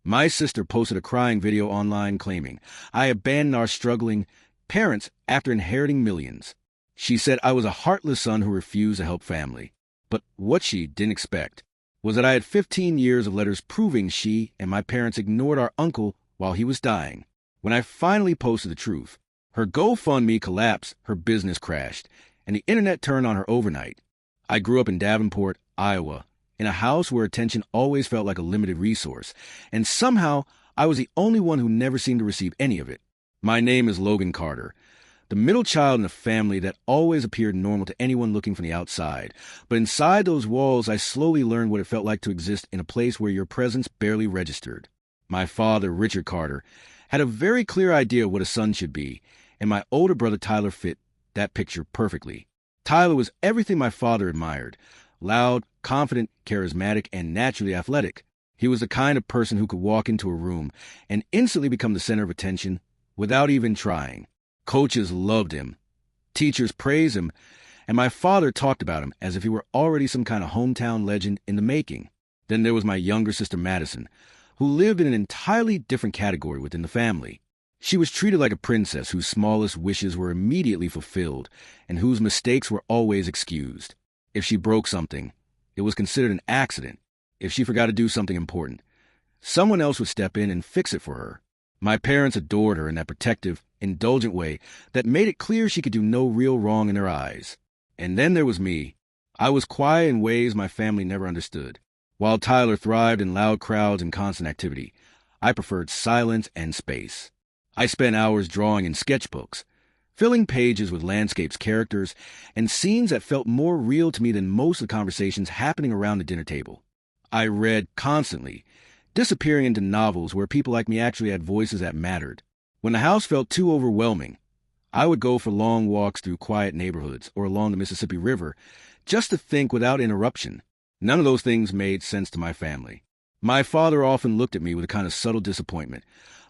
My sister posted a crying video online claiming I abandoned our struggling parents after inheriting millions. She said I was a heartless son who refused to help family. But what she didn't expect was that I had 15 years of letters proving she and my parents ignored our uncle while he was dying. When I finally posted the truth, her GoFundMe collapsed, her business crashed, and the internet turned on her overnight. I grew up in Davenport, Iowa, in a house where attention always felt like a limited resource, and somehow I was the only one who never seemed to receive any of it. My name is Logan Carter, the middle child in a family that always appeared normal to anyone looking from the outside. But inside those walls, I slowly learned what it felt like to exist in a place where your presence barely registered. My father, Richard Carter, had a very clear idea of what a son should be, and my older brother Tyler fit that picture perfectly. Tyler was everything my father admired: loud, confident, charismatic, and naturally athletic. He was the kind of person who could walk into a room and instantly become the center of attention without even trying. Coaches loved him, teachers praised him, and my father talked about him as if he were already some kind of hometown legend in the making. Then there was my younger sister Madison, who lived in an entirely different category within the family. She was treated like a princess whose smallest wishes were immediately fulfilled and whose mistakes were always excused. If she broke something, it was considered an accident. If she forgot to do something important, someone else would step in and fix it for her. My parents adored her in that protective, indulgent way that made it clear she could do no real wrong in their eyes. And then there was me. I was quiet in ways my family never understood. While Tyler thrived in loud crowds and constant activity, I preferred silence and space. I spent hours drawing in sketchbooks, filling pages with landscapes, characters, and scenes that felt more real to me than most of the conversations happening around the dinner table. I read constantly, disappearing into novels where people like me actually had voices that mattered. When the house felt too overwhelming, I would go for long walks through quiet neighborhoods or along the Mississippi River just to think without interruption. None of those things made sense to my family. My father often looked at me with a kind of subtle disappointment,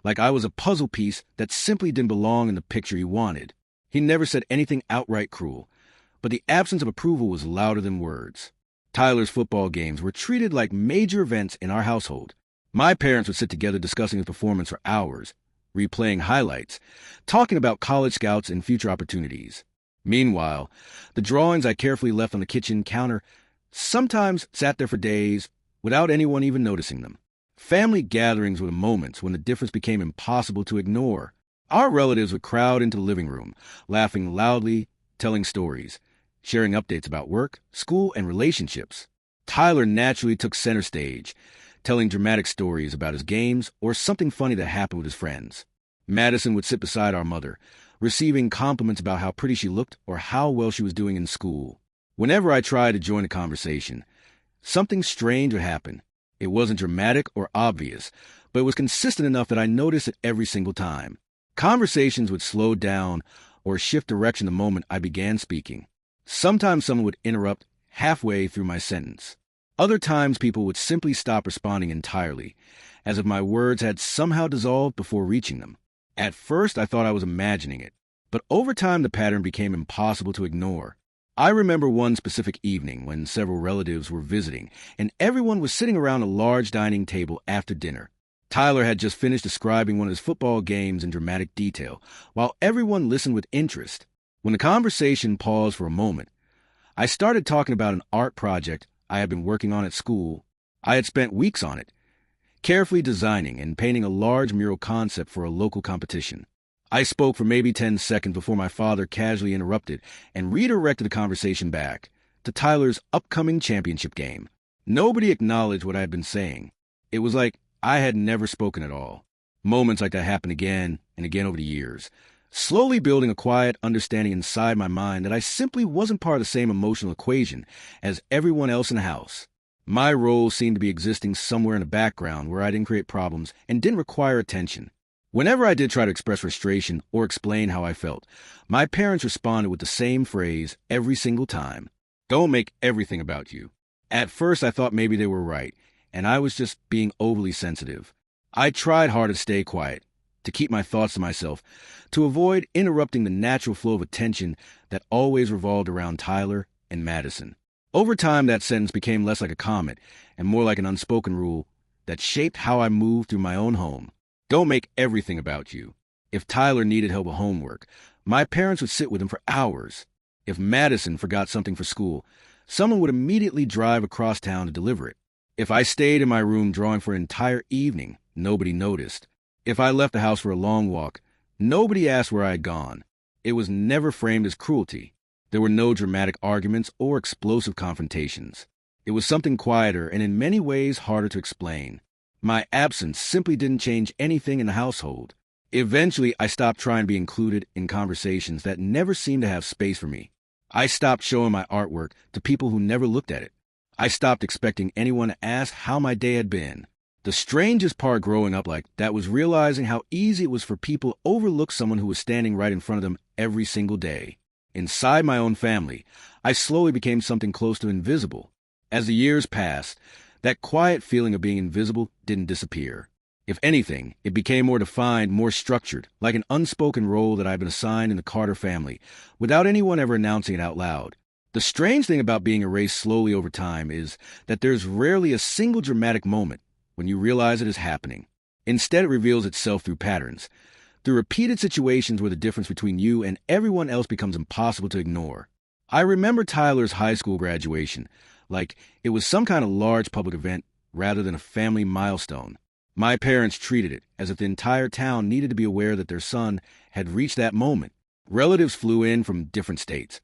like I was a puzzle piece that simply didn't belong in the picture he wanted. He never said anything outright cruel, but the absence of approval was louder than words. Tyler's football games were treated like major events in our household. My parents would sit together discussing his performance for hours, replaying highlights, talking about college scouts and future opportunities. Meanwhile, the drawings I carefully left on the kitchen counter sometimes sat there for days without anyone even noticing them. Family gatherings were the moments when the difference became impossible to ignore. Our relatives would crowd into the living room, laughing loudly, telling stories, sharing updates about work, school, and relationships. Tyler naturally took center stage, telling dramatic stories about his games or something funny that happened with his friends. Madison would sit beside our mother, receiving compliments about how pretty she looked or how well she was doing in school. Whenever I tried to join a conversation, something strange would happen. It wasn't dramatic or obvious, but it was consistent enough that I noticed it every single time. Conversations would slow down or shift direction the moment I began speaking. Sometimes someone would interrupt halfway through my sentence. Other times people would simply stop responding entirely, as if my words had somehow dissolved before reaching them. At first I thought I was imagining it, but over time the pattern became impossible to ignore. I remember one specific evening when several relatives were visiting, and everyone was sitting around a large dining table after dinner. Tyler had just finished describing one of his football games in dramatic detail, while everyone listened with interest. When the conversation paused for a moment, I started talking about an art project I had been working on at school. I had spent weeks on it, carefully designing and painting a large mural concept for a local competition. I spoke for maybe 10 seconds before my father casually interrupted and redirected the conversation back to Tyler's upcoming championship game. Nobody acknowledged what I had been saying. It was like I had never spoken at all. Moments like that happened again and again over the years, slowly building a quiet understanding inside my mind that I simply wasn't part of the same emotional equation as everyone else in the house. My role seemed to be existing somewhere in the background where I didn't create problems and didn't require attention. Whenever I did try to express frustration or explain how I felt, my parents responded with the same phrase every single time: "Don't make everything about you." At first I thought maybe they were right, and I was just being overly sensitive. I tried hard to stay quiet, to keep my thoughts to myself, to avoid interrupting the natural flow of attention that always revolved around Tyler and Madison. Over time, that sentence became less like a comment and more like an unspoken rule that shaped how I moved through my own home. Don't make everything about you. If Tyler needed help with homework, my parents would sit with him for hours. If Madison forgot something for school, someone would immediately drive across town to deliver it. If I stayed in my room drawing for an entire evening, nobody noticed. If I left the house for a long walk, nobody asked where I had gone. It was never framed as cruelty. There were no dramatic arguments or explosive confrontations. It was something quieter and in many ways harder to explain. My absence simply didn't change anything in the household. Eventually, I stopped trying to be included in conversations that never seemed to have space for me. I stopped showing my artwork to people who never looked at it. I stopped expecting anyone to ask how my day had been. The strangest part growing up like that was realizing how easy it was for people to overlook someone who was standing right in front of them every single day. Inside my own family, I slowly became something close to invisible. As the years passed, that quiet feeling of being invisible didn't disappear. If anything, it became more defined, more structured, like an unspoken role that I'd been assigned in the Carter family, without anyone ever announcing it out loud. The strange thing about being erased slowly over time is that there's rarely a single dramatic moment when you realize it is happening. Instead, it reveals itself through patterns, through repeated situations where the difference between you and everyone else becomes impossible to ignore. I remember Tyler's high school graduation, like it was some kind of large public event rather than a family milestone. My parents treated it as if the entire town needed to be aware that their son had reached that moment. Relatives flew in from different states.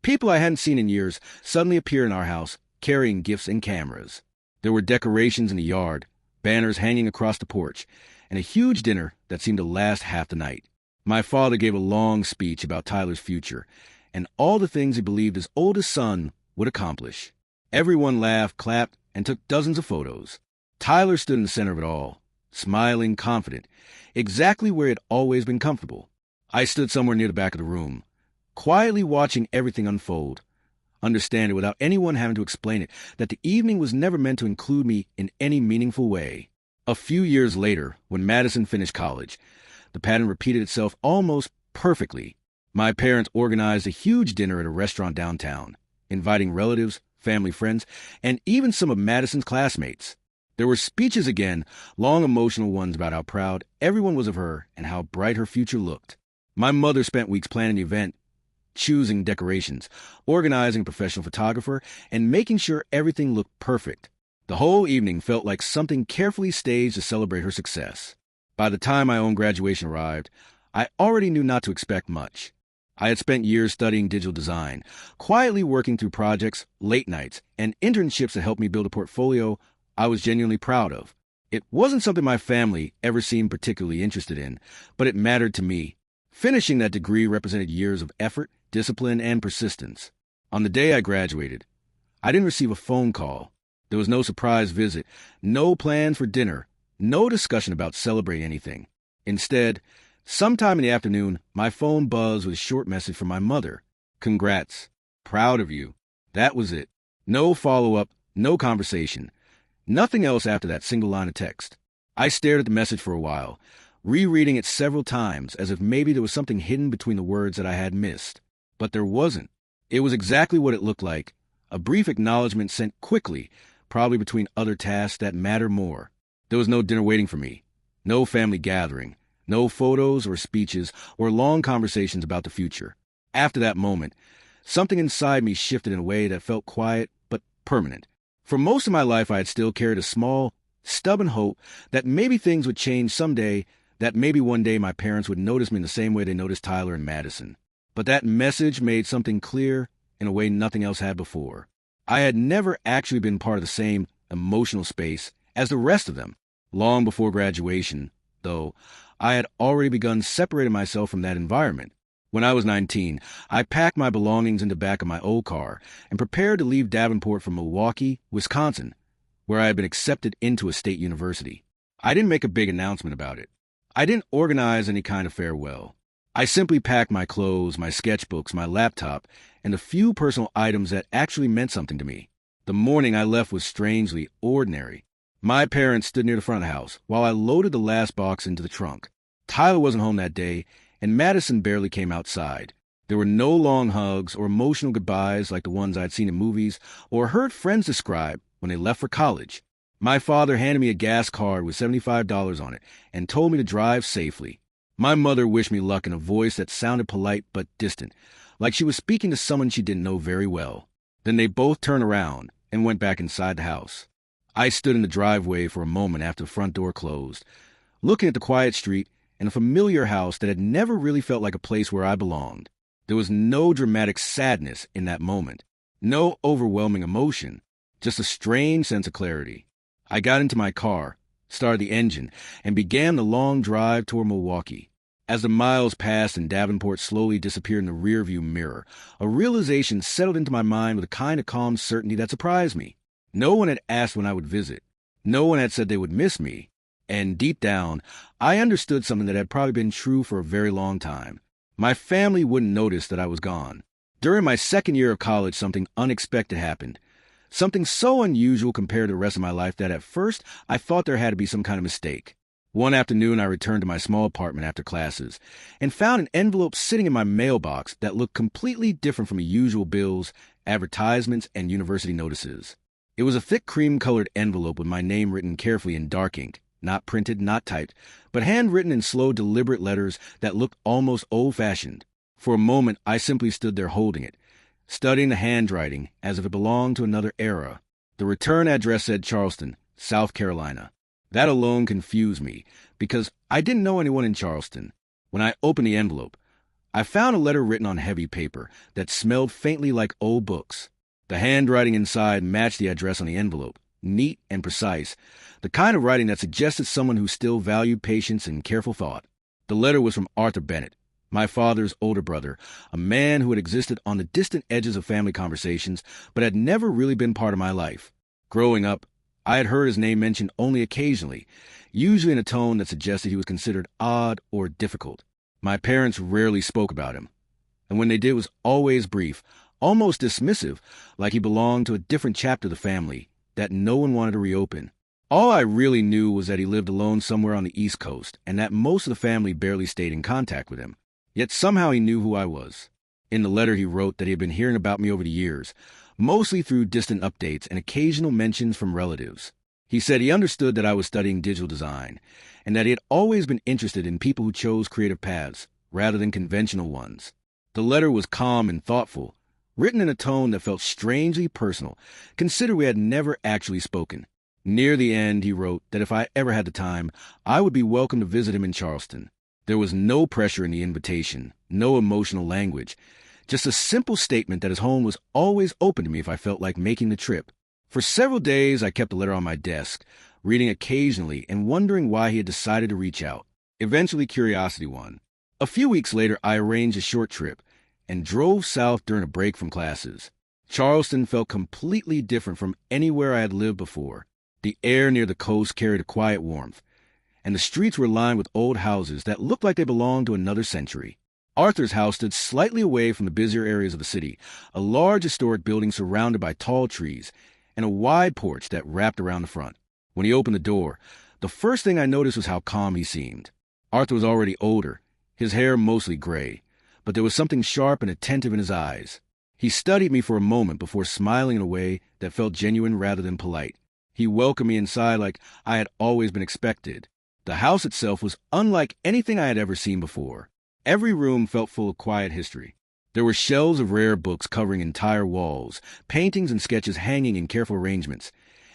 People I hadn't seen in years suddenly appeared in our house, carrying gifts and cameras. There were decorations in the yard, banners hanging across the porch, and a huge dinner that seemed to last half the night. My father gave a long speech about Tyler's future and all the things he believed his oldest son would accomplish. Everyone laughed, clapped, and took dozens of photos. Tyler stood in the center of it all, smiling, confident, exactly where he had always been comfortable. I stood somewhere near the back of the room, quietly watching everything unfold, understanding without anyone having to explain it that the evening was never meant to include me in any meaningful way. A few years later, when Madison finished college, the pattern repeated itself almost perfectly. My parents organized a huge dinner at a restaurant downtown, inviting relatives, family friends, and even some of Madison's classmates. There were speeches again, long emotional ones about how proud everyone was of her and how bright her future looked. My mother spent weeks planning the event, choosing decorations, organizing a professional photographer, and making sure everything looked perfect. The whole evening felt like something carefully staged to celebrate her success. By the time my own graduation arrived, I already knew not to expect much. I had spent years studying digital design, quietly working through projects, late nights, and internships that helped me build a portfolio I was genuinely proud of. It wasn't something my family ever seemed particularly interested in, but it mattered to me. Finishing that degree represented years of effort, discipline, and persistence. On the day I graduated, I didn't receive a phone call. There was no surprise visit, no plans for dinner, no discussion about celebrating anything. Instead, sometime in the afternoon, my phone buzzed with a short message from my mother. "Congrats. Proud of you." That was it. No follow-up, no conversation. Nothing else after that single line of text. I stared at the message for a while, rereading it several times as if maybe there was something hidden between the words that I had missed. But there wasn't. It was exactly what it looked like, a brief acknowledgement sent quickly, probably between other tasks that mattered more. There was no dinner waiting for me, no family gathering, no photos or speeches or long conversations about the future. After that moment, something inside me shifted in a way that felt quiet but permanent. For most of my life, I had still carried a small, stubborn hope that maybe things would change someday, that maybe one day my parents would notice me in the same way they noticed Tyler and Madison. But that message made something clear in a way nothing else had before. I had never actually been part of the same emotional space as the rest of them. Long before graduation, though, I had already begun separating myself from that environment. When I was 19, I packed my belongings in the back of my old car and prepared to leave Davenport for Milwaukee, Wisconsin, where I had been accepted into a state university. I didn't make a big announcement about it. I didn't organize any kind of farewell. I simply packed my clothes, my sketchbooks, my laptop, and a few personal items that actually meant something to me. The morning I left was strangely ordinary. My parents stood near the front of the house while I loaded the last box into the trunk. Tyler wasn't home that day, and Madison barely came outside. There were no long hugs or emotional goodbyes like the ones I'd seen in movies or heard friends describe when they left for college. My father handed me a gas card with $75 on it and told me to drive safely. My mother wished me luck in a voice that sounded polite but distant, like she was speaking to someone she didn't know very well. Then they both turned around and went back inside the house. I stood in the driveway for a moment after the front door closed, looking at the quiet street and a familiar house that had never really felt like a place where I belonged. There was no dramatic sadness in that moment, no overwhelming emotion, just a strange sense of clarity. I got into my car, started the engine, and began the long drive toward Milwaukee. As the miles passed and Davenport slowly disappeared in the rearview mirror, a realization settled into my mind with a kind of calm certainty that surprised me. No one had asked when I would visit. No one had said they would miss me. And deep down, I understood something that had probably been true for a very long time. My family wouldn't notice that I was gone. During my second year of college, something unexpected happened. Something so unusual compared to the rest of my life that at first I thought there had to be some kind of mistake. One afternoon, I returned to my small apartment after classes and found an envelope sitting in my mailbox that looked completely different from the usual bills, advertisements, and university notices. It was a thick cream-colored envelope with my name written carefully in dark ink, not printed, not typed, but handwritten in slow, deliberate letters that looked almost old-fashioned. For a moment, I simply stood there holding it, studying the handwriting as if it belonged to another era. The return address said Charleston, South Carolina. That alone confused me, because I didn't know anyone in Charleston. When I opened the envelope, I found a letter written on heavy paper that smelled faintly like old books. The handwriting inside matched the address on the envelope, neat and precise, the kind of writing that suggested someone who still valued patience and careful thought. The letter was from Arthur Bennett, my father's older brother, a man who had existed on the distant edges of family conversations, but had never really been part of my life. Growing up, I had heard his name mentioned only occasionally, usually in a tone that suggested he was considered odd or difficult. My parents rarely spoke about him, and when they did, it was always brief, almost dismissive, like he belonged to a different chapter of the family that no one wanted to reopen. All I really knew was that he lived alone somewhere on the East Coast, and that most of the family barely stayed in contact with him. Yet somehow he knew who I was. In the letter he wrote that he had been hearing about me over the years, mostly through distant updates and occasional mentions from relatives. He said he understood that I was studying digital design, and that he had always been interested in people who chose creative paths, rather than conventional ones. The letter was calm and thoughtful, written in a tone that felt strangely personal, considering we had never actually spoken. Near the end, he wrote that if I ever had the time, I would be welcome to visit him in Charleston. There was no pressure in the invitation, no emotional language, just a simple statement that his home was always open to me if I felt like making the trip. For several days, I kept the letter on my desk, reading occasionally and wondering why he had decided to reach out. Eventually, curiosity won. A few weeks later, I arranged a short trip and drove south during a break from classes. Charleston felt completely different from anywhere I had lived before. The air near the coast carried a quiet warmth, and the streets were lined with old houses that looked like they belonged to another century. Arthur's house stood slightly away from the busier areas of the city, a large historic building surrounded by tall trees, and a wide porch that wrapped around the front. When he opened the door, the first thing I noticed was how calm he seemed. Arthur was already older, his hair mostly gray, but there was something sharp and attentive in his eyes. He studied me for a moment before smiling in a way that felt genuine rather than polite. He welcomed me inside like I had always been expected. The house itself was unlike anything I had ever seen before. Every room felt full of quiet history. There were shelves of rare books covering entire walls, paintings and sketches hanging in careful arrangements,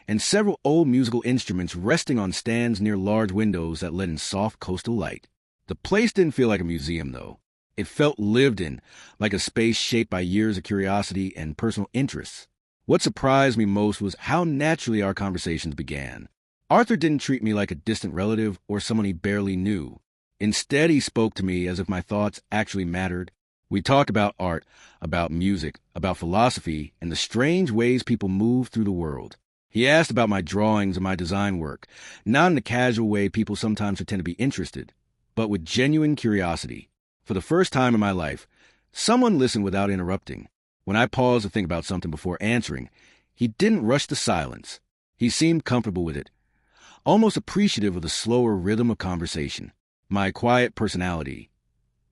and several old musical instruments resting on stands near large windows that let in soft coastal light. The place didn't feel like a museum, though. It felt lived in, like a space shaped by years of curiosity and personal interests. What surprised me most was how naturally our conversations began. Arthur didn't treat me like a distant relative or someone he barely knew. Instead, he spoke to me as if my thoughts actually mattered. We talked about art, about music, about philosophy, and the strange ways people move through the world. He asked about my drawings and my design work, not in the casual way people sometimes pretend to be interested, but with genuine curiosity. For the first time in my life, someone listened without interrupting. When I paused to think about something before answering, he didn't rush to silence. He seemed comfortable with it, almost appreciative of the slower rhythm of conversation. My quiet personality,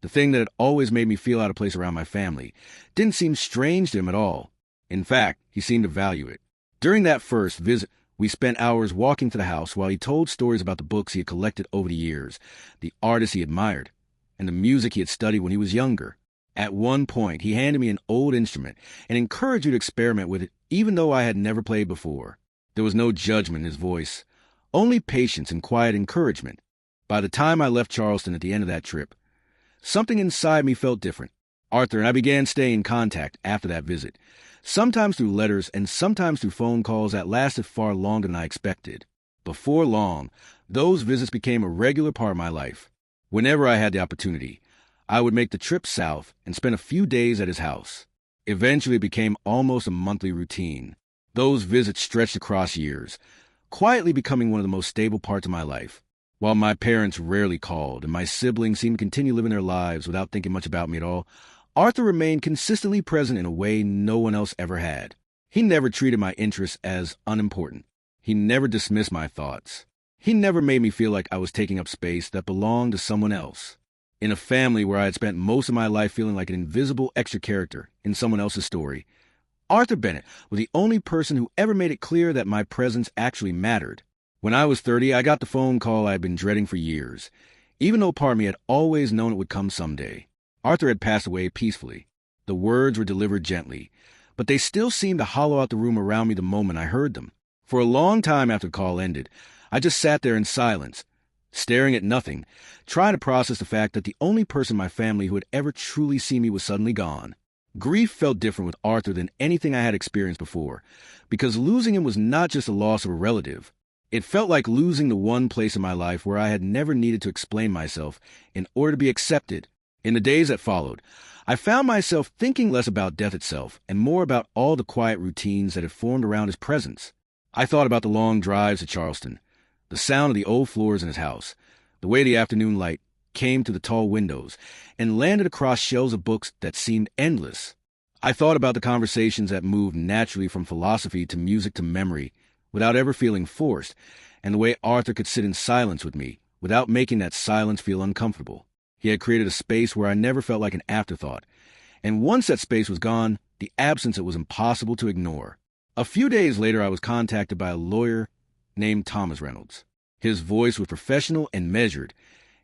the thing that had always made me feel out of place around my family, didn't seem strange to him at all. In fact, he seemed to value it. During that first visit, we We spent hours walking to the house while he told stories about the books he had collected over the years, the artists he admired, and the music he had studied when he was younger. At one point, he handed me an old instrument and encouraged me to experiment with it, even though I had never played before. There was no judgment in his voice, only patience and quiet encouragement. By the time I left Charleston at the end of that trip, something inside me felt different. Arthur and I began staying in contact after that visit, sometimes through letters and sometimes through phone calls that lasted far longer than I expected. Before long, those visits became a regular part of my life. Whenever I had the opportunity, I would make the trip south and spend a few days at his house. Eventually, it became almost a monthly routine. Those visits stretched across years, quietly becoming one of the most stable parts of my life. While my parents rarely called and my siblings seemed to continue living their lives without thinking much about me at all, Arthur remained consistently present in a way no one else ever had. He never treated my interests as unimportant. He never dismissed my thoughts. He never made me feel like I was taking up space that belonged to someone else. In a family where I had spent most of my life feeling like an invisible extra character in someone else's story, Arthur Bennett was the only person who ever made it clear that my presence actually mattered. When I was 30, I got the phone call I had been dreading for years, even though part of me had always known it would come someday. Arthur had passed away peacefully. The words were delivered gently, but they still seemed to hollow out the room around me the moment I heard them. For a long time after the call ended, I just sat there in silence, staring at nothing, trying to process the fact that the only person in my family who had ever truly seen me was suddenly gone. Grief felt different with Arthur than anything I had experienced before, because losing him was not just the loss of a relative. It felt like losing the one place in my life where I had never needed to explain myself in order to be accepted. In the days that followed, I found myself thinking less about death itself and more about all the quiet routines that had formed around his presence. I thought about the long drives to Charleston, the sound of the old floors in his house, the way the afternoon light came through the tall windows and landed across shelves of books that seemed endless. I thought about the conversations that moved naturally from philosophy to music to memory without ever feeling forced, and the way Arthur could sit in silence with me without making that silence feel uncomfortable. He had created a space where I never felt like an afterthought, and once that space was gone, the absence it was impossible to ignore. A few days later, I was contacted by a lawyer named Thomas Reynolds. His voice was professional and measured,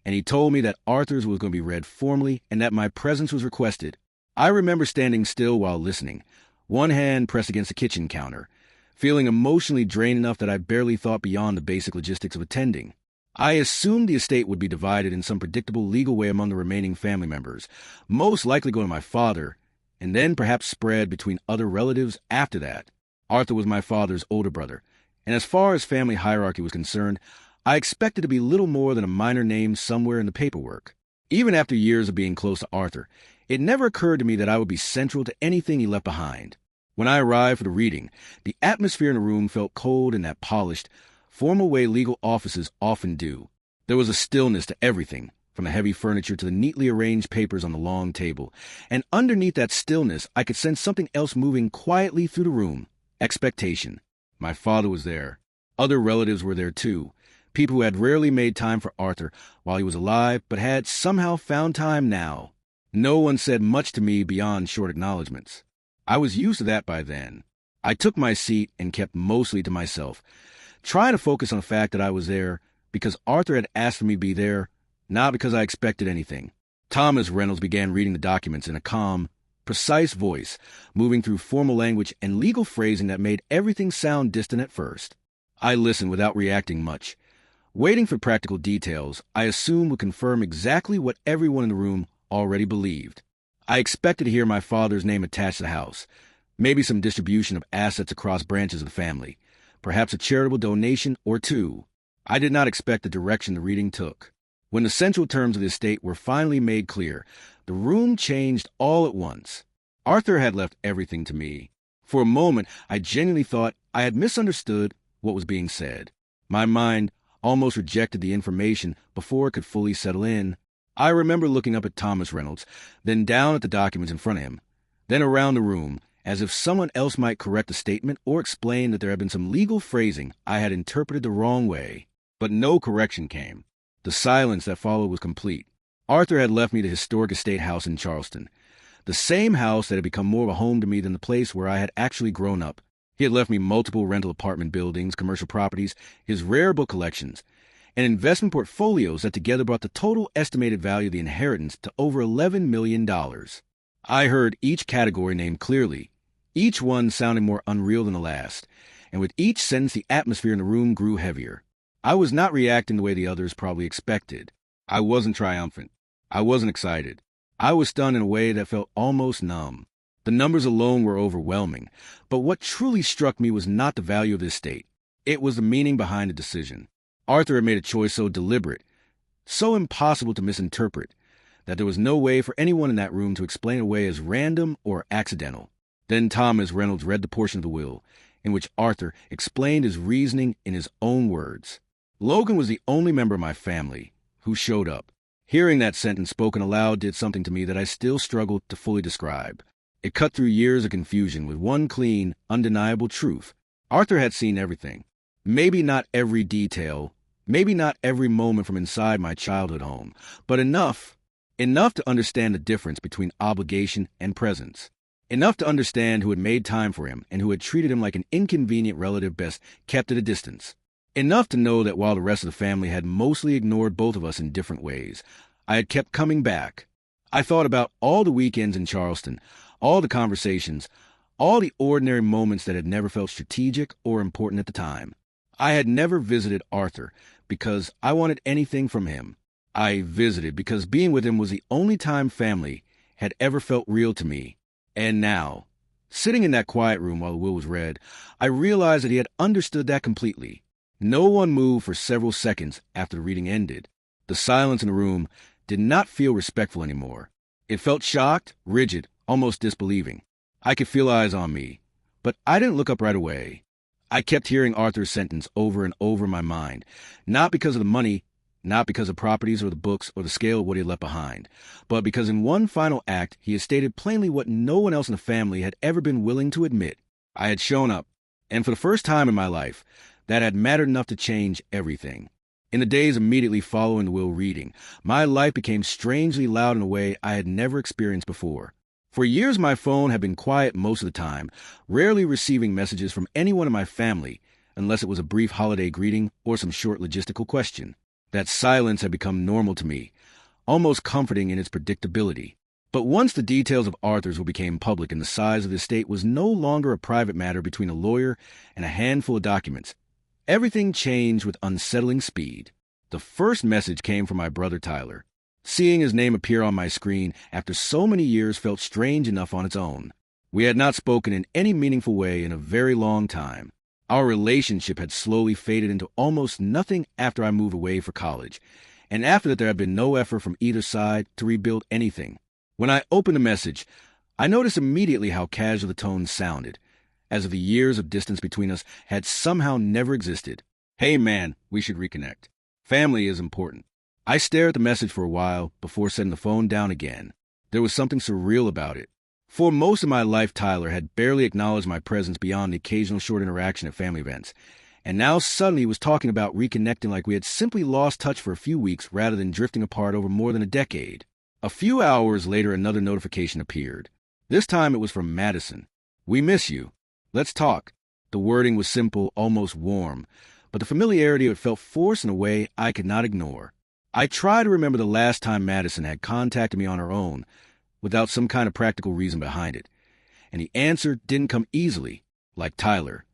and he told me that Arthur's was going to be read formally and that my presence was requested. I remember standing still while listening, one hand pressed against the kitchen counter, feeling emotionally drained enough that I barely thought beyond the basic logistics of attending. I assumed the estate would be divided in some predictable legal way among the remaining family members, most likely going to my father, and then perhaps spread between other relatives after that. Arthur was my father's older brother, and as far as family hierarchy was concerned, I expected to be little more than a minor name somewhere in the paperwork. Even after years of being close to Arthur, it never occurred to me that I would be central to anything he left behind. When I arrived for the reading, the atmosphere in the room felt cold in that polished, formal way legal offices often do. There was a stillness to everything, from the heavy furniture to the neatly arranged papers on the long table, and underneath that stillness I could sense something else moving quietly through the room. Expectation. My father was there. Other relatives were there too, people who had rarely made time for Arthur while he was alive but had somehow found time now. No one said much to me beyond short acknowledgments. I was used to that by then. I took my seat and kept mostly to myself, trying to focus on the fact that I was there because Arthur had asked for me to be there, not because I expected anything. Thomas Reynolds began reading the documents in a calm, precise voice, moving through formal language and legal phrasing that made everything sound distant at first. I listened without reacting much, waiting for practical details I assumed would confirm exactly what everyone in the room already believed. I expected to hear my father's name attached to the house, maybe some distribution of assets across branches of the family, perhaps a charitable donation or two. I did not expect the direction the reading took. When the central terms of the estate were finally made clear, the room changed all at once. Arthur had left everything to me. For a moment, I genuinely thought I had misunderstood what was being said. My mind almost rejected the information before it could fully settle in. I remember looking up at Thomas Reynolds, then down at the documents in front of him, then around the room, as if someone else might correct a statement or explain that there had been some legal phrasing I had interpreted the wrong way. But no correction came. The silence that followed was complete. Arthur had left me the historic estate house in Charleston, the same house that had become more of a home to me than the place where I had actually grown up. He had left me multiple rental apartment buildings, commercial properties, his rare book collections, and investment portfolios that together brought the total estimated value of the inheritance to over $11 million. I heard each category named clearly, each one sounding more unreal than the last, and with each sentence the atmosphere in the room grew heavier. I was not reacting the way the others probably expected. I wasn't triumphant. I wasn't excited. I was stunned in a way that felt almost numb. The numbers alone were overwhelming, but what truly struck me was not the value of the estate. It was the meaning behind the decision. Arthur had made a choice so deliberate, so impossible to misinterpret, that there was no way for anyone in that room to explain it away as random or accidental. Then Thomas Reynolds read the portion of the will in which Arthur explained his reasoning in his own words. Logan was the only member of my family who showed up. Hearing that sentence spoken aloud did something to me that I still struggled to fully describe. It cut through years of confusion with one clean, undeniable truth. Arthur had seen everything. Maybe not every detail, maybe not every moment from inside my childhood home, but enough to understand the difference between obligation and presence. Enough to understand who had made time for him and who had treated him like an inconvenient relative best kept at a distance. Enough to know that while the rest of the family had mostly ignored both of us in different ways, I had kept coming back. I thought about all the weekends in Charleston, all the conversations, all the ordinary moments that had never felt strategic or important at the time. I had never visited Arthur because I wanted anything from him. I visited because being with him was the only time family had ever felt real to me. And now, sitting in that quiet room while the will was read, I realized that he had understood that completely. No one moved for several seconds after the reading ended. The silence in the room did not feel respectful anymore. It felt shocked, rigid, almost disbelieving. I could feel eyes on me, but I didn't look up right away. I kept hearing Arthur's sentence over and over in my mind, not because of the money, not because of properties or the books or the scale of what he had left behind, but because in one final act he had stated plainly what no one else in the family had ever been willing to admit. I had shown up, and for the first time in my life, that had mattered enough to change everything. In the days immediately following the will reading, my life became strangely loud in a way I had never experienced before. For years my phone had been quiet most of the time, rarely receiving messages from anyone in my family, unless it was a brief holiday greeting or some short logistical question. That silence had become normal to me, almost comforting in its predictability. But once the details of Arthur's will became public and the size of the estate was no longer a private matter between a lawyer and a handful of documents, everything changed with unsettling speed. The first message came from my brother Tyler. Seeing his name appear on my screen after so many years felt strange enough on its own. We had not spoken in any meaningful way in a very long time. Our relationship had slowly faded into almost nothing after I moved away for college, and after that there had been no effort from either side to rebuild anything. When I opened the message, I noticed immediately how casual the tone sounded, as if the years of distance between us had somehow never existed. Hey man, we should reconnect. Family is important. I stared at the message for a while before setting the phone down again. There was something surreal about it. For most of my life, Tyler had barely acknowledged my presence beyond the occasional short interaction at family events, and now suddenly he was talking about reconnecting like we had simply lost touch for a few weeks rather than drifting apart over more than a decade. A few hours later, another notification appeared. This time it was from Madison. We miss you. Let's talk. The wording was simple, almost warm, but the familiarity of it felt forced in a way I could not ignore. I tried to remember the last time Madison had contacted me on her own, without some kind of practical reason behind it, and the answer didn't come easily, like Tyler.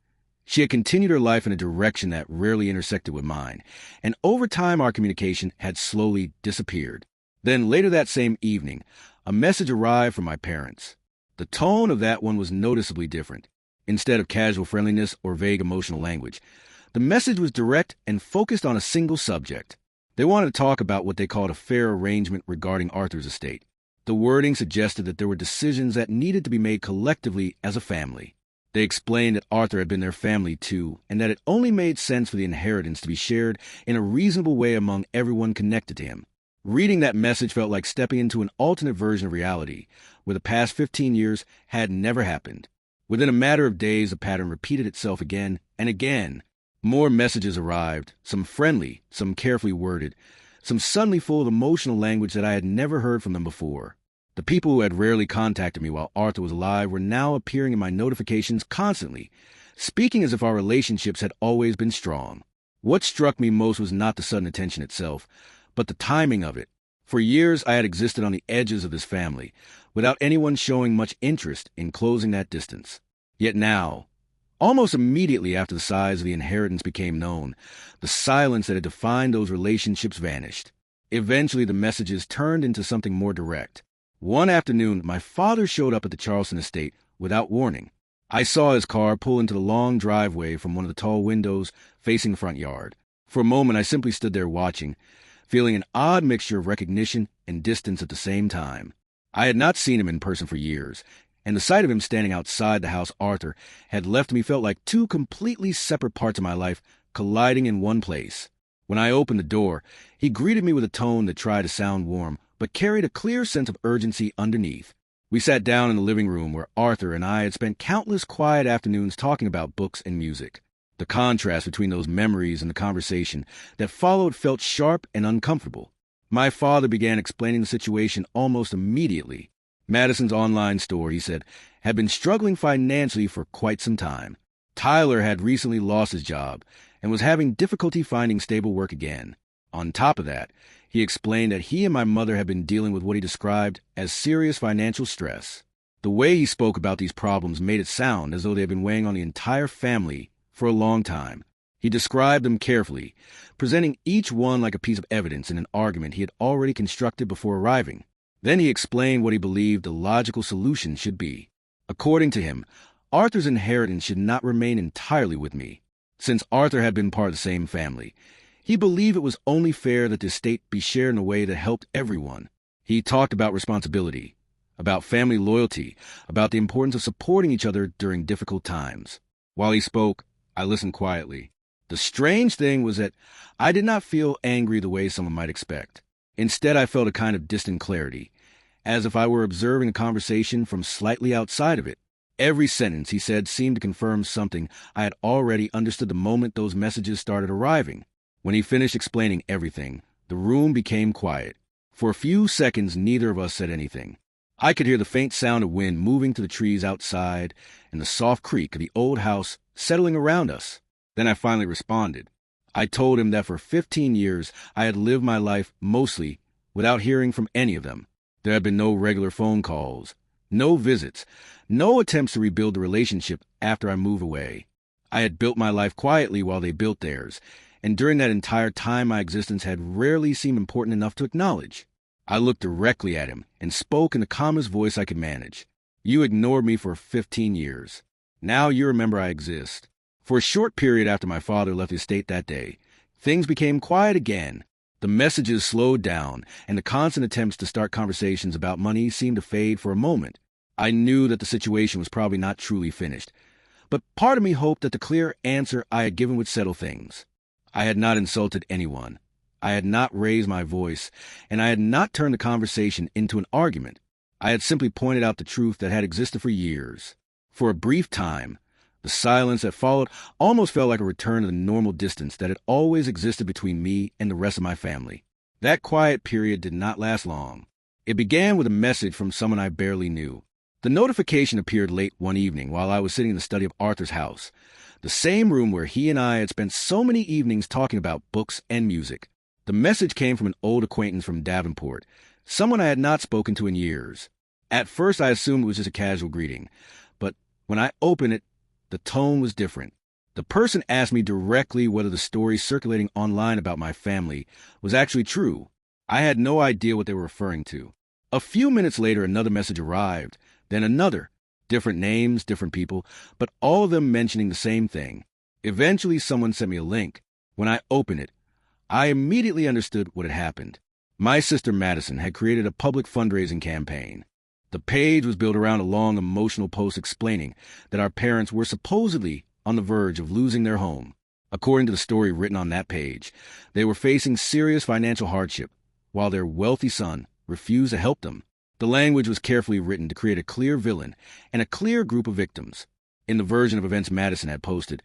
She had continued her life in a direction that rarely intersected with mine, and over time our communication had slowly disappeared. Then later that same evening, a message arrived from my parents. The tone of that one was noticeably different. Instead of casual friendliness or vague emotional language, the message was direct and focused on a single subject. They wanted to talk about what they called a fair arrangement regarding Arthur's estate. The wording suggested that there were decisions that needed to be made collectively as a family. They explained that Arthur had been their family too, and that it only made sense for the inheritance to be shared in a reasonable way among everyone connected to him. Reading that message felt like stepping into an alternate version of reality, where the past 15 years had never happened. Within a matter of days, the pattern repeated itself again and again. More messages arrived, some friendly, some carefully worded, some suddenly full of emotional language that I had never heard from them before. The people who had rarely contacted me while Arthur was alive were now appearing in my notifications constantly, speaking as if our relationships had always been strong. What struck me most was not the sudden attention itself, but the timing of it. For years, I had existed on the edges of this family, without anyone showing much interest in closing that distance. Yet now, almost immediately after the size of the inheritance became known, the silence that had defined those relationships vanished. Eventually, the messages turned into something more direct. One afternoon, my father showed up at the Charleston estate without warning. I saw his car pull into the long driveway from one of the tall windows facing the front yard. For a moment, I simply stood there watching, feeling an odd mixture of recognition and distance at the same time. I had not seen him in person for years, and the sight of him standing outside the house Arthur had left me felt like two completely separate parts of my life colliding in one place. When I opened the door, he greeted me with a tone that tried to sound warm, but carried a clear sense of urgency underneath. We sat down in the living room where Arthur and I had spent countless quiet afternoons talking about books and music. The contrast between those memories and the conversation that followed felt sharp and uncomfortable. My father began explaining the situation almost immediately. Madison's online store, he said, had been struggling financially for quite some time. Tyler had recently lost his job and was having difficulty finding stable work again. On top of that, he explained that he and my mother had been dealing with what he described as serious financial stress. The way he spoke about these problems made it sound as though they had been weighing on the entire family for a long time. He described them carefully, presenting each one like a piece of evidence in an argument he had already constructed before arriving. Then he explained what he believed the logical solution should be. According to him, Arthur's inheritance should not remain entirely with me. Since Arthur had been part of the same family, he believed it was only fair that the estate be shared in a way that helped everyone. He talked about responsibility, about family loyalty, about the importance of supporting each other during difficult times. While he spoke, I listened quietly. The strange thing was that I did not feel angry the way someone might expect. Instead, I felt a kind of distant clarity, as if I were observing a conversation from slightly outside of it. Every sentence he said seemed to confirm something I had already understood the moment those messages started arriving. When he finished explaining everything, the room became quiet. For a few seconds, neither of us said anything. I could hear the faint sound of wind moving through the trees outside and the soft creak of the old house settling around us. Then I finally responded. I told him that for 15 years I had lived my life mostly without hearing from any of them. There had been no regular phone calls, no visits, no attempts to rebuild the relationship after I moved away. I had built my life quietly while they built theirs, and during that entire time my existence had rarely seemed important enough to acknowledge. I looked directly at him and spoke in the calmest voice I could manage. You ignored me for 15 years. Now you remember I exist. For a short period after my father left the estate that day, things became quiet again. The messages slowed down, and the constant attempts to start conversations about money seemed to fade for a moment. I knew that the situation was probably not truly finished, but part of me hoped that the clear answer I had given would settle things. I had not insulted anyone. I had not raised my voice, and I had not turned the conversation into an argument. I had simply pointed out the truth that had existed for years. For a brief time, the silence that followed almost felt like a return to the normal distance that had always existed between me and the rest of my family. That quiet period did not last long. It began with a message from someone I barely knew. The notification appeared late one evening while I was sitting in the study of Arthur's house, the same room where he and I had spent so many evenings talking about books and music. The message came from an old acquaintance from Davenport, someone I had not spoken to in years. At first I assumed it was just a casual greeting, but when I opened it, the tone was different. The person asked me directly whether the story circulating online about my family was actually true. I had no idea what they were referring to. A few minutes later, another message arrived, then another. Different names, different people, but all of them mentioning the same thing. Eventually, someone sent me a link. When I opened it, I immediately understood what had happened. My sister Madison had created a public fundraising campaign. The page was built around a long emotional post explaining that our parents were supposedly on the verge of losing their home. According to the story written on that page, they were facing serious financial hardship, while their wealthy son refused to help them. The language was carefully written to create a clear villain and a clear group of victims. In the version of events Madison had posted,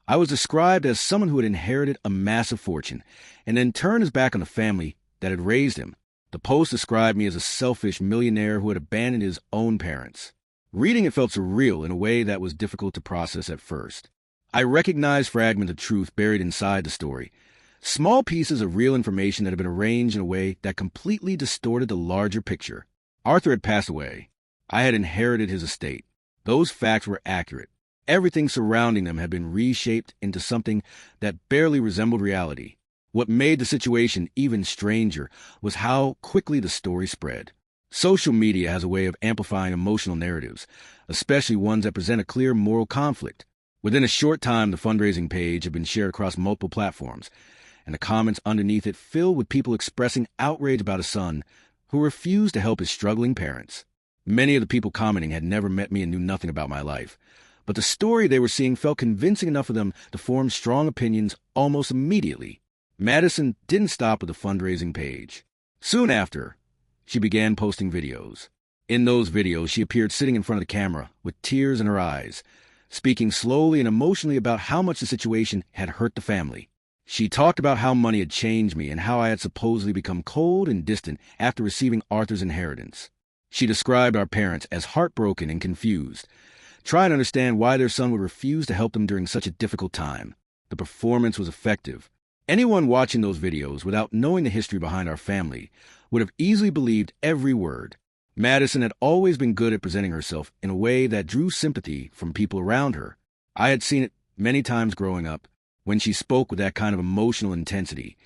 I was described as someone who had inherited a massive fortune and then turned his back on the family that had raised him. The post described me as a selfish millionaire who had abandoned his own parents. Reading it felt surreal in a way that was difficult to process at first. I recognized fragments of truth buried inside the story, small pieces of real information that had been arranged in a way that completely distorted the larger picture. Arthur had passed away. I had inherited his estate. Those facts were accurate. Everything surrounding them had been reshaped into something that barely resembled reality. What made the situation even stranger was how quickly the story spread. Social media has a way of amplifying emotional narratives, especially ones that present a clear moral conflict. Within a short time, the fundraising page had been shared across multiple platforms, and the comments underneath it filled with people expressing outrage about a son who refused to help his struggling parents. Many of the people commenting had never met me and knew nothing about my life, but the story they were seeing felt convincing enough for them to form strong opinions almost immediately. Madison didn't stop with the fundraising page. Soon after, she began posting videos. In those videos, she appeared sitting in front of the camera with tears in her eyes, speaking slowly and emotionally about how much the situation had hurt the family. She talked about how money had changed me and how I had supposedly become cold and distant after receiving Arthur's inheritance. She described our parents as heartbroken and confused, trying to understand why their son would refuse to help them during such a difficult time. The performance was effective. Anyone watching those videos without knowing the history behind our family would have easily believed every word. Madison had always been good at presenting herself in a way that drew sympathy from people around her. I had seen it many times growing up. When she spoke with that kind of emotional intensity,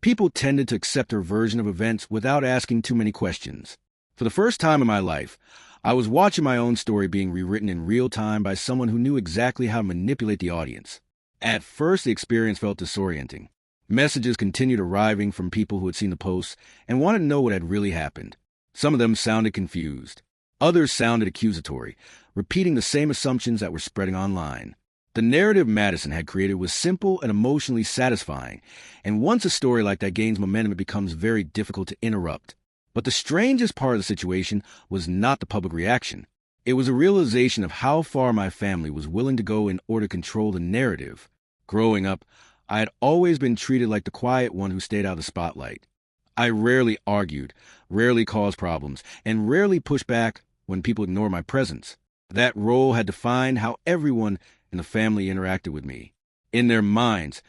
people tended to accept her version of events without asking too many questions. For the first time in my life, I was watching my own story being rewritten in real time by someone who knew exactly how to manipulate the audience. At first, the experience felt disorienting. Messages continued arriving from people who had seen the posts and wanted to know what had really happened. Some of them sounded confused. Others sounded accusatory, repeating the same assumptions that were spreading online. The narrative Madison had created was simple and emotionally satisfying, and once a story like that gains momentum, it becomes very difficult to interrupt. But the strangest part of the situation was not the public reaction. It was a realization of how far my family was willing to go in order to control the narrative. Growing up, I had always been treated like the quiet one who stayed out of the spotlight. I rarely argued, rarely caused problems, and rarely pushed back when people ignored my presence. That role had defined how everyone in the family interacted with me. In their minds,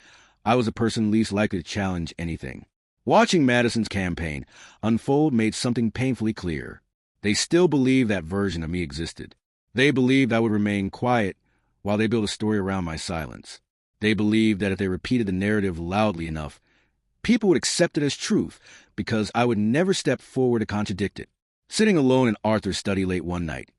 I was the person least likely to challenge anything. Watching Madison's campaign unfold made something painfully clear. They still believed that version of me existed. They believed I would remain quiet while they built a story around my silence. They believed that if they repeated the narrative loudly enough, people would accept it as truth because I would never step forward to contradict it. Sitting alone in Arthur's study late one night,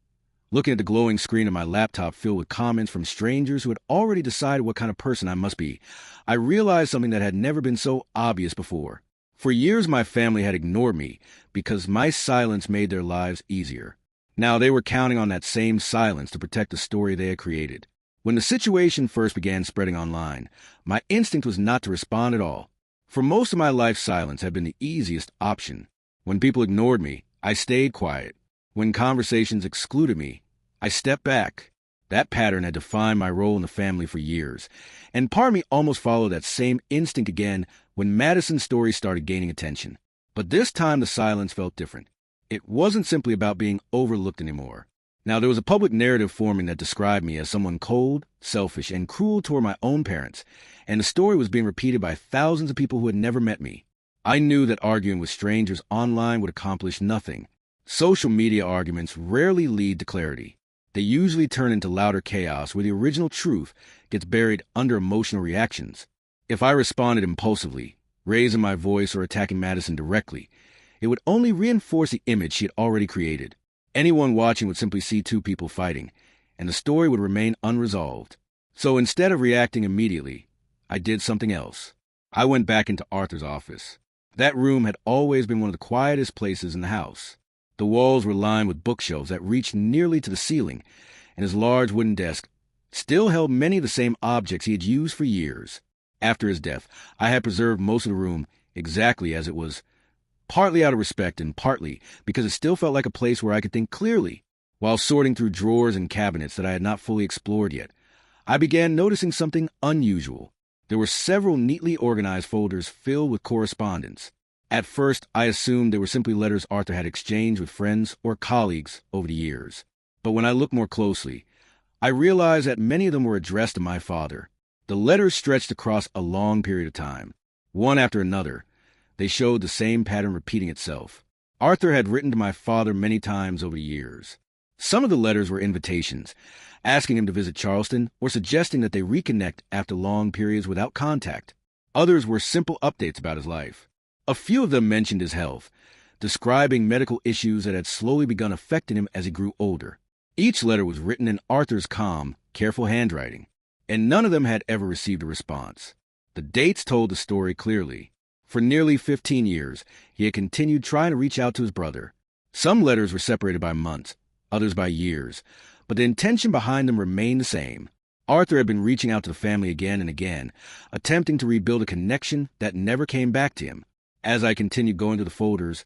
looking at the glowing screen of my laptop filled with comments from strangers who had already decided what kind of person I must be, I realized something that had never been so obvious before. For years, my family had ignored me because my silence made their lives easier. Now they were counting on that same silence to protect the story they had created. When the situation first began spreading online, my instinct was not to respond at all. For most of my life, silence had been the easiest option. When people ignored me, I stayed quiet. When conversations excluded me, I stepped back. That pattern had defined my role in the family for years, and part of me almost followed that same instinct again when Madison's story started gaining attention. But this time the silence felt different. It wasn't simply about being overlooked anymore. Now, there was a public narrative forming that described me as someone cold, selfish, and cruel toward my own parents, and the story was being repeated by thousands of people who had never met me. I knew that arguing with strangers online would accomplish nothing. Social media arguments rarely lead to clarity. They usually turn into louder chaos where the original truth gets buried under emotional reactions. If I responded impulsively, raising my voice or attacking Madison directly, it would only reinforce the image she had already created. Anyone watching would simply see two people fighting, and the story would remain unresolved. So instead of reacting immediately, I did something else. I went back into Arthur's office. That room had always been one of the quietest places in the house. The walls were lined with bookshelves that reached nearly to the ceiling, and his large wooden desk still held many of the same objects he had used for years. After his death, I had preserved most of the room exactly as it was, partly out of respect and partly because it still felt like a place where I could think clearly. While sorting through drawers and cabinets that I had not fully explored yet, I began noticing something unusual. There were several neatly organized folders filled with correspondence. At first, I assumed they were simply letters Arthur had exchanged with friends or colleagues over the years. But when I looked more closely, I realized that many of them were addressed to my father. The letters stretched across a long period of time. One after another, they showed the same pattern repeating itself. Arthur had written to my father many times over the years. Some of the letters were invitations, asking him to visit Charleston or suggesting that they reconnect after long periods without contact. Others were simple updates about his life. A few of them mentioned his health, describing medical issues that had slowly begun affecting him as he grew older. Each letter was written in Arthur's calm, careful handwriting, and none of them had ever received a response. The dates told the story clearly. For nearly 15 years, he had continued trying to reach out to his brother. Some letters were separated by months, others by years, but the intention behind them remained the same. Arthur had been reaching out to the family again and again, attempting to rebuild a connection that never came back to him. As I continued going through the folders,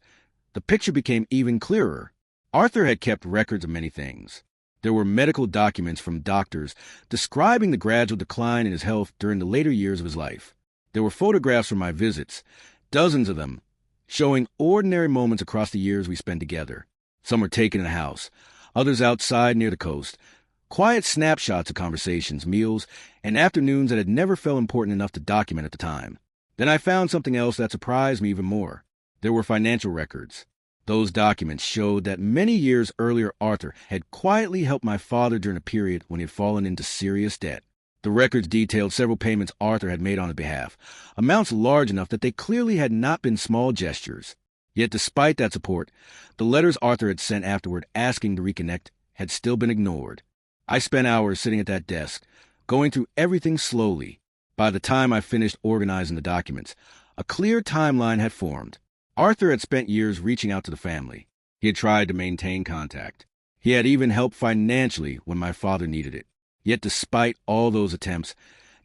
the picture became even clearer. Arthur had kept records of many things. There were medical documents from doctors describing the gradual decline in his health during the later years of his life. There were photographs from my visits, dozens of them, showing ordinary moments across the years we spent together. Some were taken in the house, others outside near the coast. Quiet snapshots of conversations, meals, and afternoons that had never felt important enough to document at the time. Then I found something else that surprised me even more. There were financial records. Those documents showed that many years earlier Arthur had quietly helped my father during a period when he had fallen into serious debt. The records detailed several payments Arthur had made on his behalf, amounts large enough that they clearly had not been small gestures. Yet despite that support, the letters Arthur had sent afterward asking to reconnect had still been ignored. I spent hours sitting at that desk, going through everything slowly. By the time I finished organizing the documents, a clear timeline had formed. Arthur had spent years reaching out to the family. He had tried to maintain contact. He had even helped financially when my father needed it. Yet despite all those attempts,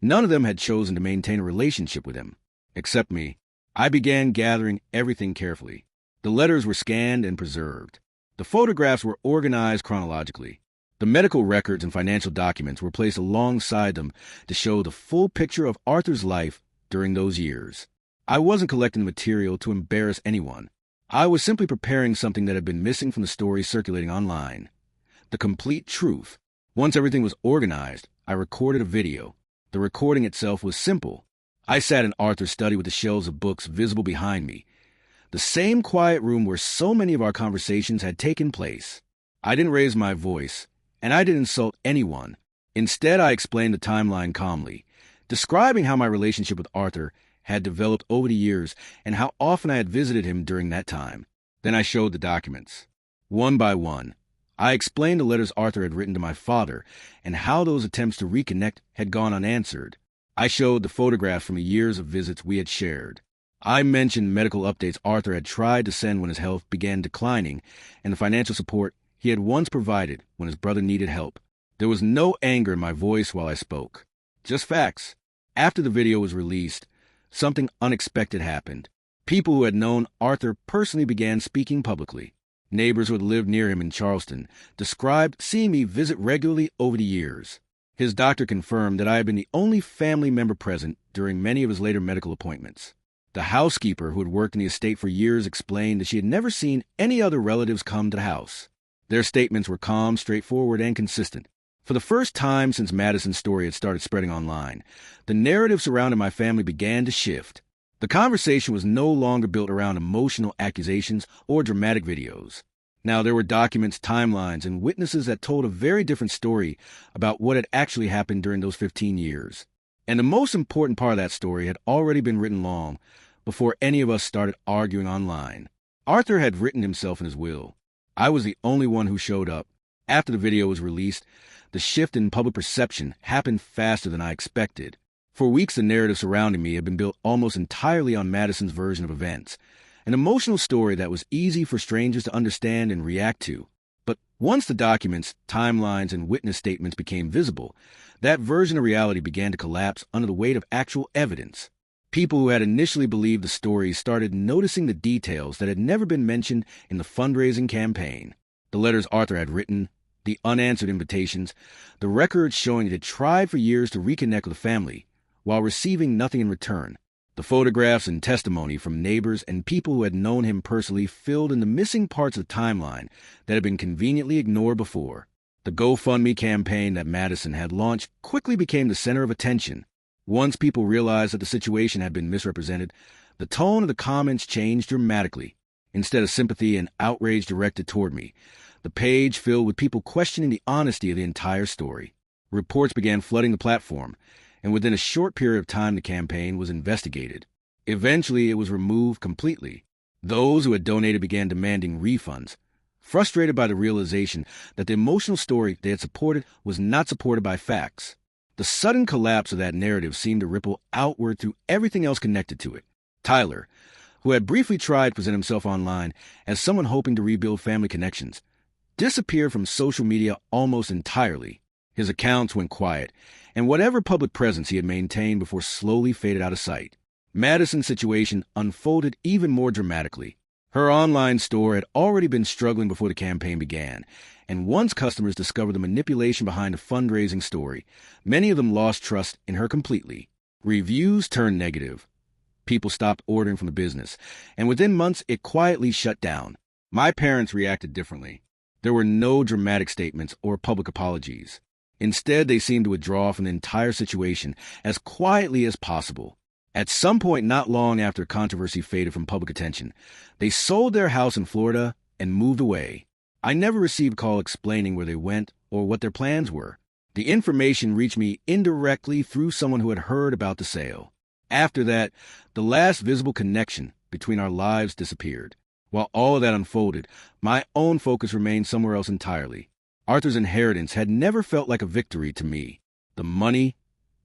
none of them had chosen to maintain a relationship with him. Except me. I began gathering everything carefully. The letters were scanned and preserved. The photographs were organized chronologically. The medical records and financial documents were placed alongside them to show the full picture of Arthur's life during those years. I wasn't collecting material to embarrass anyone. I was simply preparing something that had been missing from the stories circulating online. The complete truth. Once everything was organized, I recorded a video. The recording itself was simple. I sat in Arthur's study with the shelves of books visible behind me. The same quiet room where so many of our conversations had taken place. I didn't raise my voice, and I didn't insult anyone. Instead, I explained the timeline calmly, describing how my relationship with Arthur had developed over the years and how often I had visited him during that time. Then I showed the documents. One by one, I explained the letters Arthur had written to my father and how those attempts to reconnect had gone unanswered. I showed the photographs from the years of visits we had shared. I mentioned medical updates Arthur had tried to send when his health began declining and the financial support he had once provided when his brother needed help. There was no anger in my voice while I spoke. Just facts. After the video was released, something unexpected happened. People who had known Arthur personally began speaking publicly. Neighbors who had lived near him in Charleston described seeing me visit regularly over the years. His doctor confirmed that I had been the only family member present during many of his later medical appointments. The housekeeper who had worked in the estate for years explained that she had never seen any other relatives come to the house. Their statements were calm, straightforward, and consistent. For the first time since Madison's story had started spreading online, the narrative surrounding my family began to shift. The conversation was no longer built around emotional accusations or dramatic videos. Now there were documents, timelines, and witnesses that told a very different story about what had actually happened during those 15 years. And the most important part of that story had already been written long before any of us started arguing online. Arthur had written himself in his will. I was the only one who showed up. After the video was released, the shift in public perception happened faster than I expected. For weeks, the narrative surrounding me had been built almost entirely on Madison's version of events, an emotional story that was easy for strangers to understand and react to. But once the documents, timelines, and witness statements became visible, that version of reality began to collapse under the weight of actual evidence. People who had initially believed the story started noticing the details that had never been mentioned in the fundraising campaign. The letters Arthur had written, the unanswered invitations, the records showing it had tried for years to reconnect with the family, while receiving nothing in return. The photographs and testimony from neighbors and people who had known him personally filled in the missing parts of the timeline that had been conveniently ignored before. The GoFundMe campaign that Madison had launched quickly became the center of attention. Once people realized that the situation had been misrepresented, the tone of the comments changed dramatically. Instead of sympathy and outrage directed toward me, the page filled with people questioning the honesty of the entire story. Reports began flooding the platform, and within a short period of time the campaign was investigated. Eventually, it was removed completely. Those who had donated began demanding refunds, frustrated by the realization that the emotional story they had supported was not supported by facts. The sudden collapse of that narrative seemed to ripple outward through everything else connected to it. Tyler, who had briefly tried to present himself online as someone hoping to rebuild family connections, disappeared from social media almost entirely. His accounts went quiet, and whatever public presence he had maintained before slowly faded out of sight. Madison's situation unfolded even more dramatically. Her online store had already been struggling before the campaign began, and once customers discovered the manipulation behind the fundraising story, many of them lost trust in her completely. Reviews turned negative. People stopped ordering from the business, and within months it quietly shut down. My parents reacted differently. There were no dramatic statements or public apologies. Instead, they seemed to withdraw from the entire situation as quietly as possible. At some point not long after controversy faded from public attention, they sold their house in Florida and moved away. I never received a call explaining where they went or what their plans were. The information reached me indirectly through someone who had heard about the sale. After that, the last visible connection between our lives disappeared. While all of that unfolded, my own focus remained somewhere else entirely. Arthur's inheritance had never felt like a victory to me. The money,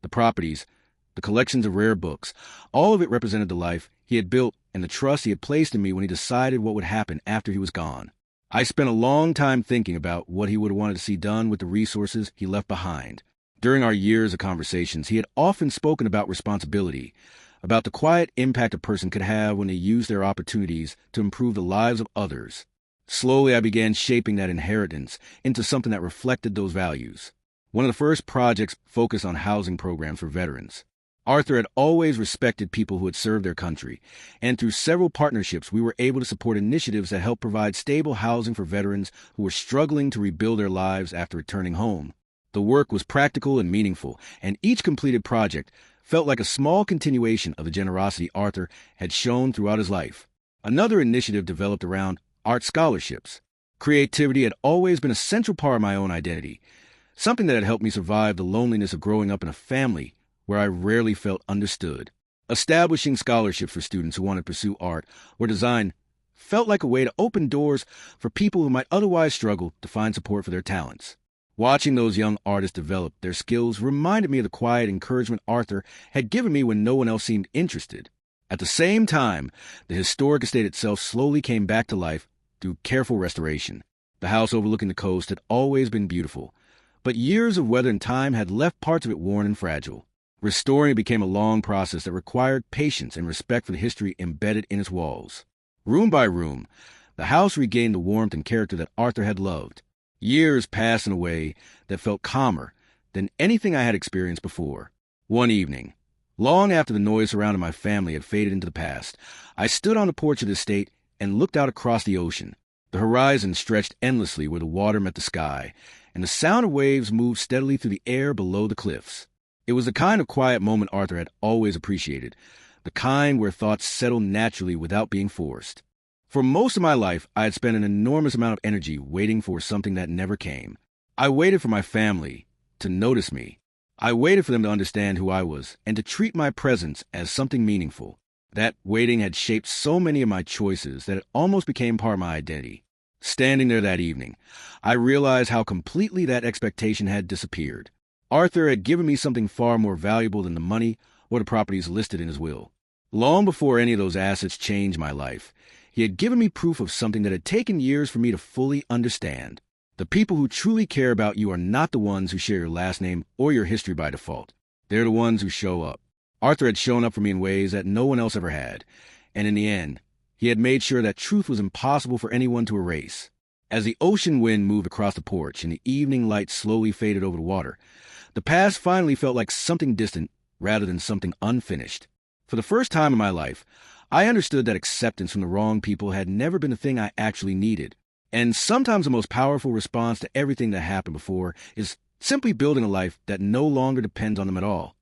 the properties, the collections of rare books, all of it represented the life he had built and the trust he had placed in me when he decided what would happen after he was gone. I spent a long time thinking about what he would have wanted to see done with the resources he left behind. During our years of conversations, he had often spoken about responsibility, about the quiet impact a person could have when they use their opportunities to improve the lives of others. Slowly, I began shaping that inheritance into something that reflected those values. One of the first projects focused on housing programs for veterans. Arthur had always respected people who had served their country, and through several partnerships, we were able to support initiatives that helped provide stable housing for veterans who were struggling to rebuild their lives after returning home. The work was practical and meaningful, and each completed project felt like a small continuation of the generosity Arthur had shown throughout his life. Another initiative developed around art scholarships. Creativity had always been a central part of my own identity, something that had helped me survive the loneliness of growing up in a family where I rarely felt understood. Establishing scholarships for students who wanted to pursue art or design felt like a way to open doors for people who might otherwise struggle to find support for their talents. Watching those young artists develop their skills reminded me of the quiet encouragement Arthur had given me when no one else seemed interested. At the same time, the historic estate itself slowly came back to life through careful restoration. The house overlooking the coast had always been beautiful, but years of weather and time had left parts of it worn and fragile. Restoring it became a long process that required patience and respect for the history embedded in its walls. Room by room, the house regained the warmth and character that Arthur had loved. Years passed in a way that felt calmer than anything I had experienced before. One evening, long after the noise surrounding my family had faded into the past, I stood on the porch of the estate and looked out across the ocean. The horizon stretched endlessly where the water met the sky, and the sound of waves moved steadily through the air below the cliffs. It was the kind of quiet moment Arthur had always appreciated, the kind where thoughts settled naturally without being forced. For most of my life, I had spent an enormous amount of energy waiting for something that never came. I waited for my family to notice me. I waited for them to understand who I was and to treat my presence as something meaningful. That waiting had shaped so many of my choices that it almost became part of my identity. Standing there that evening, I realized how completely that expectation had disappeared. Arthur had given me something far more valuable than the money or the properties listed in his will. Long before any of those assets changed my life, he had given me proof of something that had taken years for me to fully understand. The people who truly care about you are not the ones who share your last name or your history by default. They're the ones who show up. Arthur had shown up for me in ways that no one else ever had, and in the end, he had made sure that truth was impossible for anyone to erase. As the ocean wind moved across the porch and the evening light slowly faded over the water, the past finally felt like something distant rather than something unfinished. For the first time in my life, I understood that acceptance from the wrong people had never been the thing I actually needed. And sometimes the most powerful response to everything that happened before is simply building a life that no longer depends on them at all.